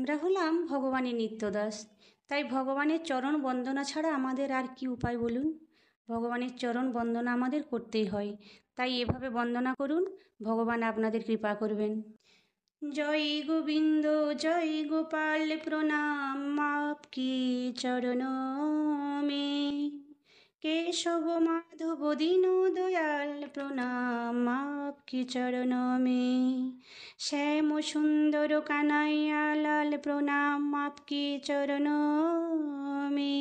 আমরা হলাম ভগবানের নিত্যদাস, তাই ভগবানের চরণ বন্দনা ছাড়া আমাদের আর কি উপায় বলুন। ভগবানের চরণ বন্দনা আমাদের করতেই হয়, তাই এভাবে বন্দনা করুন, ভগবান আপনাদের কৃপা করবেন। জয় গোবিন্দ জয় গোপাল প্রণাম আপকি চরণ মে, কেশব মাধব দীন দয়াল প্রণাম আপকি চরণ মে, শ্যাম সুন্দর কানাইয়া লাল প্রণাম আপকি চরণ মে,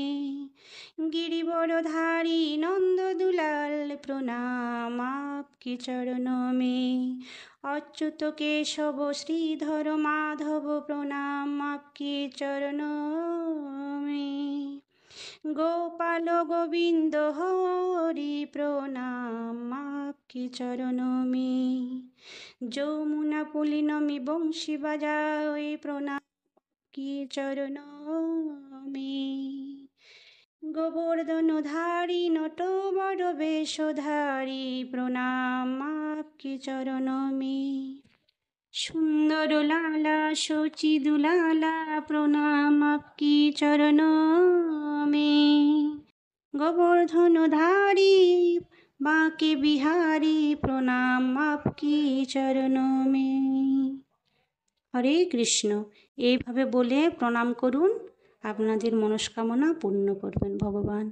গিরিবরধারী নন্দ দুলাল প্রণাম আপকি চরণ মে, অচ্যুত কেশব শ্রীধর মাধব প্রণাম আপকি চরণ মে, গোপাল গোবিন্দ হরি প্রণাম আপকি চরণ মে, যমুনা পুলিনমি বংশী বাজায় প্রণাম আপকি চরণ মে, গোবর্ধনধারী নটবর বেশধারী প্রণাম আপকি চরণ মে, সুন্দর লালা শচী দুলালা প্রণাম আপকি চরণ মে, গোবর্ধনধারী বাঁকে বিহারী প্রণাম আপকি চরণ মে। হরে কৃষ্ণ। এইভাবে বলে প্রণাম করুন, আপনাদের মনস্কামনা পূর্ণ করবেন ভগবান।